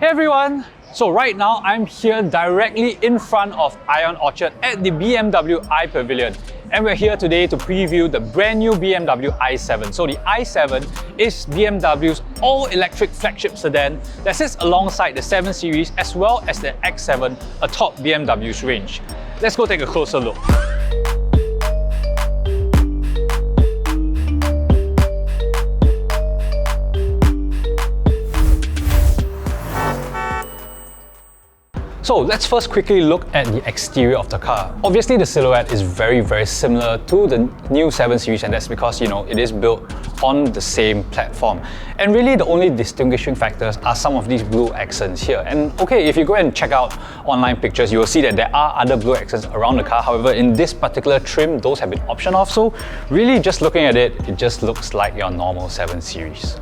Hey everyone! So right now I'm here directly in front of Ion Orchard at the BMW i Pavilion, and we're here today to preview the brand new BMW i7. So the i7 is BMW's all-electric flagship sedan that sits alongside the 7 Series as well as the X7 atop BMW's range. Let's go take a closer look. So let's first quickly look at the exterior of the car. Obviously the silhouette is very similar to the new 7 Series, and that's because, it is built on the same platform. And really the only distinguishing factors are some of these blue accents here. And okay, if you go and check out online pictures, you will see that there are other blue accents around the car. However, in this particular trim, those have been optioned off. So really just looking at it, it just looks like your normal 7 Series.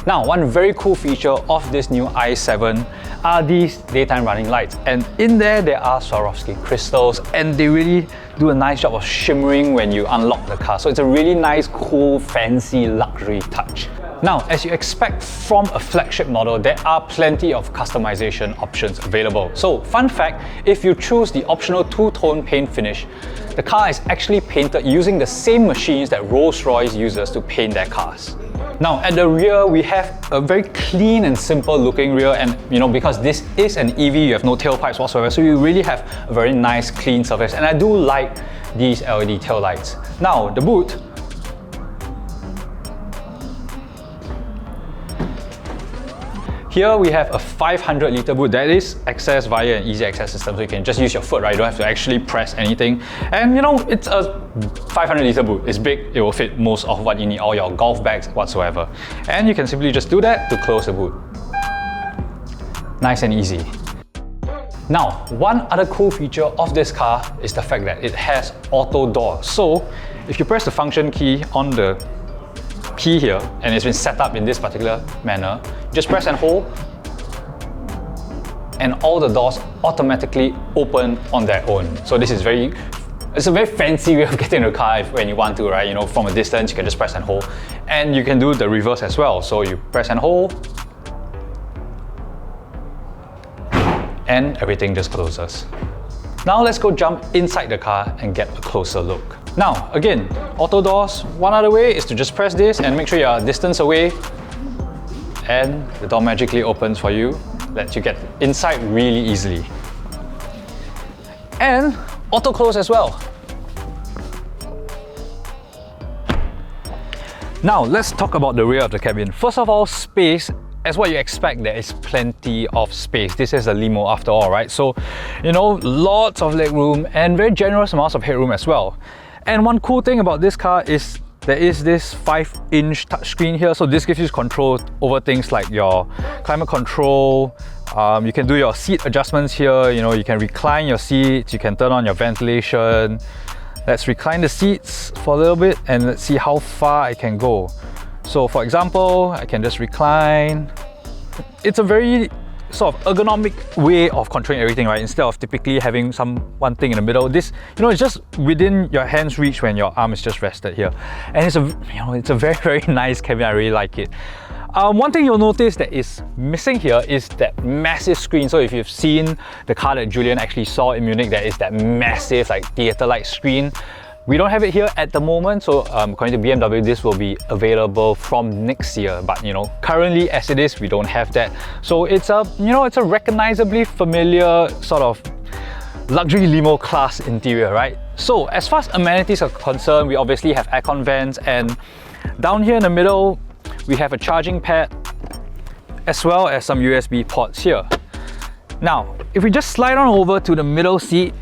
Now, one very cool feature of this new i7 are these daytime running lights, and in there are Swarovski crystals, and they really do a nice job of shimmering when you unlock the car. So it's a really nice, cool, fancy luxury touch. Now, as you expect from a flagship model, there are plenty of customization options available. So, fun fact, if you choose the optional two-tone paint finish, the car is actually painted using the same machines that Rolls-Royce uses to paint their cars. Now, at the rear, we have a very clean and simple looking rear, and because this is an EV, you have no tailpipes whatsoever, so you really have a very nice clean surface, and I do like these LED tail lights. Now, the boot. Here we have a 500 litre boot that is accessed via an easy access system, so you can just use your foot, right? You don't have to actually press anything. And it's a 500 litre boot. It's big, it will fit most of what you need, all your golf bags whatsoever. And you can simply just do that to close the boot. Nice and easy. Now, one other cool feature of this car is the fact that it has auto doors. So if you press the function key on the key here, and it's been set up in this particular manner, just press and hold, and all the doors automatically open on their own. So this is it's a very fancy way of getting a car when you want to, right? From a distance, you can just press and hold, and you can do the reverse as well. So you press and hold, and everything just closes. Now let's go jump inside the car and get a closer look. Now, again, auto doors, one other way is to just press this and make sure you're a distance away, and the door magically opens for you, lets you get inside really easily. And auto close as well. Now, let's talk about the rear of the cabin. First of all, space. As what you expect, there is plenty of space. This is a limo after all, right? So, lots of legroom and very generous amounts of headroom as well. And one cool thing about this car is there is this 5-inch touchscreen here. So this gives you control over things like your climate control. You can do your seat adjustments here. You can recline your seats, you can turn on your ventilation. Let's recline the seats for a little bit and let's see how far I can go. So for example, I can just recline. It's a very sort of ergonomic way of controlling everything, right? Instead of typically having one thing in the middle, this, it's just within your hand's reach when your arm is just rested here. And it's a very nice cabin. I really like it. One thing you'll notice that is missing here is that massive screen. So if you've seen the car that Julian actually saw in Munich, there is that massive theater-like screen. We don't have it here at the moment, so according to BMW, this will be available from next year. But currently as it is, we don't have that. So it's a it's a recognizably familiar sort of luxury limo class interior, right? So as far as amenities are concerned, we obviously have aircon vents, and down here in the middle, we have a charging pad as well as some USB ports here. Now, if we just slide on over to the middle seat,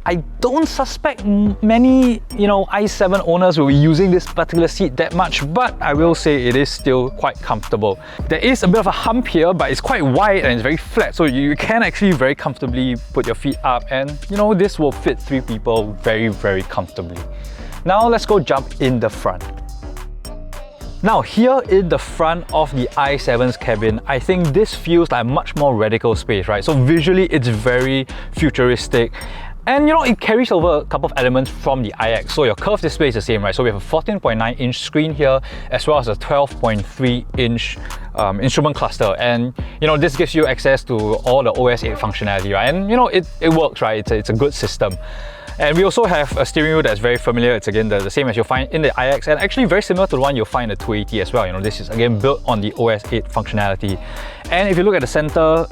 I don't suspect many, i7 owners will be using this particular seat that much, but I will say it is still quite comfortable. There is a bit of a hump here, but it's quite wide and it's very flat, so you can actually very comfortably put your feet up, and this will fit 3 people very comfortably. Now let's go jump in the front. Now here in the front of the i7's cabin, I think this feels like a much more radical space, right? So visually it's very futuristic. And you know, it carries over a couple of elements from the iX. So your curved display is the same, right? So we have a 14.9-inch screen here, as well as a 12.3-inch instrument cluster. And you know, this gives you access to all the OS 8 functionality, right? And you know, it works, right? It's a good system. And we also have a steering wheel that's very familiar. It's again the same as you'll find in the iX, and actually very similar to the one you'll find in the 280 as well. You know, this is again built on the OS 8 functionality. And if you look at the center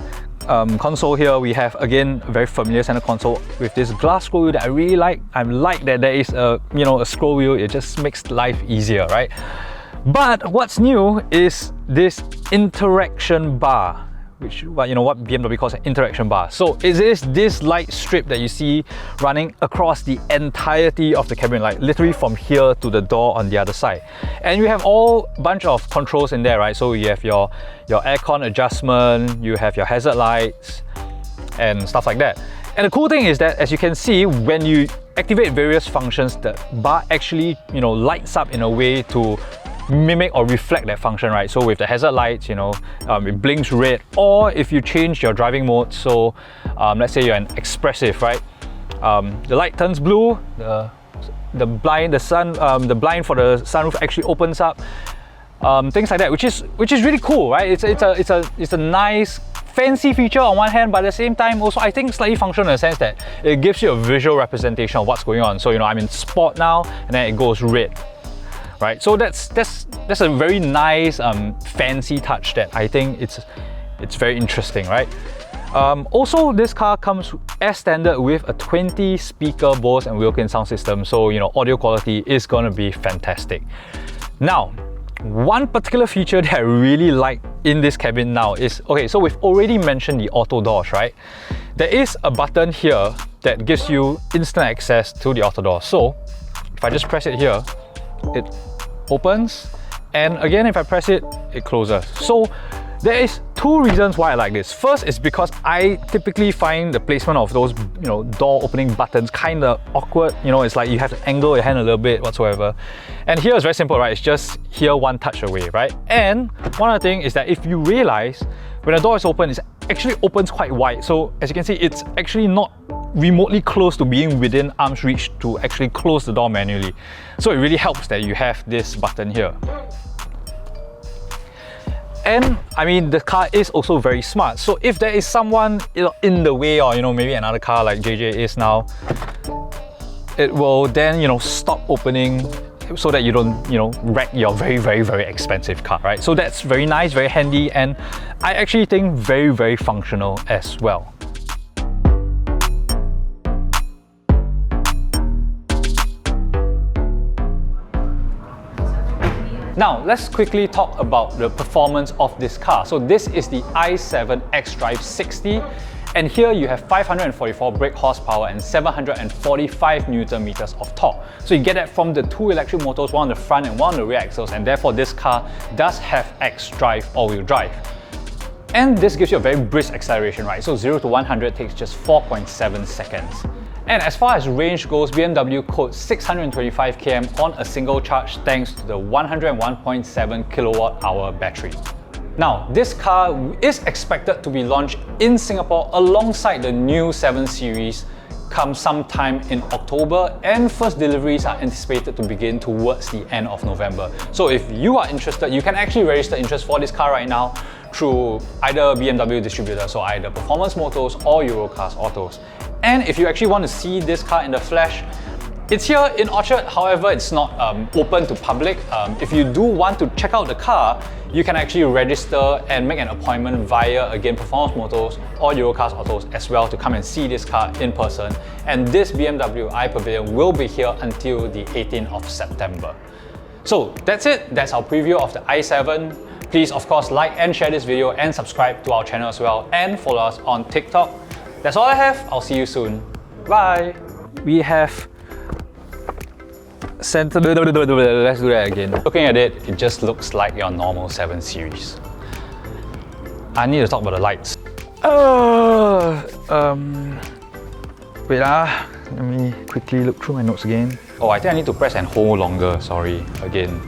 console here, we have again a very familiar center console with this glass scroll wheel that I really like. I like that there is a scroll wheel. It just makes life easier, right? But what's new is this interaction bar, which what BMW calls an interaction bar. So it is this light strip that you see running across the entirety of the cabin, like literally from here to the door on the other side. And you have all bunch of controls in there, right? So you have your aircon adjustment, you have your hazard lights and stuff like that. And the cool thing is that, as you can see, when you activate various functions, the bar actually lights up in a way to mimic or reflect that function, right? So with the hazard lights, it blinks red. Or if you change your driving mode, so let's say you're an expressive, right? The light turns blue, the blind for the sunroof actually opens up. Things like that, which is really cool, right? It's a nice fancy feature on one hand, but at the same time also I think slightly functional in the sense that it gives you a visual representation of what's going on. So I'm in sport now, and then it goes red. Right, so that's a very nice fancy touch that I think it's very interesting, right? Also, this car comes as standard with a 20-speaker Bose and Wilkins sound system, so audio quality is gonna be fantastic. Now, one particular feature that I really like in this cabin now is, okay, so we've already mentioned the auto doors, right? There is a button here that gives you instant access to the auto door. So if I just press it here, it opens, and again if I press it, it closes. So there is two reasons why I like this. First is because I typically find the placement of those door opening buttons kind of awkward. It's like you have to angle your hand a little bit whatsoever. And here it's very simple, right? It's just here one touch away, right? And one other thing is that if you realize when the door is open, it actually opens quite wide. So as you can see, it's actually not remotely close to being within arm's reach to actually close the door manually. So it really helps that you have this button here. And I mean, the car is also very smart. So if there is someone in the way, or maybe another car like JJ is now, it will then stop opening so that you don't wreck your very, very, very expensive car, right? So that's very nice, very handy, and I actually think very, very functional as well. Now, let's quickly talk about the performance of this car. So this is the i7 xDrive 60, and here you have 544 brake horsepower and 745 Newton meters of torque. So you get that from the two electric motors, one on the front and one on the rear axles, and therefore this car does have xDrive all-wheel drive. And this gives you a very brisk acceleration, right? So 0 to 100 takes just 4.7 seconds. And as far as range goes, BMW quotes 625 km on a single charge thanks to the 101.7 kilowatt-hour battery. Now, this car is expected to be launched in Singapore alongside the new 7 Series come sometime in October, and first deliveries are anticipated to begin towards the end of November. So if you are interested, you can actually register interest for this car right now through either BMW distributor, so either Performance Motors or Eurocars Autos. And if you actually want to see this car in the flesh, it's here in Orchard. However, it's not open to public. If you do want to check out the car, you can actually register and make an appointment via, again, Performance Motors or Eurocars Autos as well to come and see this car in person. And this BMW iPavilion will be here until the 18th of September. So that's it. That's our preview of the i7. Please, of course, like and share this video and subscribe to our channel as well, and follow us on TikTok. That's all I have. I'll see you soon. Bye. We have center. Let's do that again. Looking at it, it just looks like your normal 7 Series. I need to talk about the lights. Wait, let me quickly look through my notes again. Oh, I think I need to press and hold longer. Sorry, again.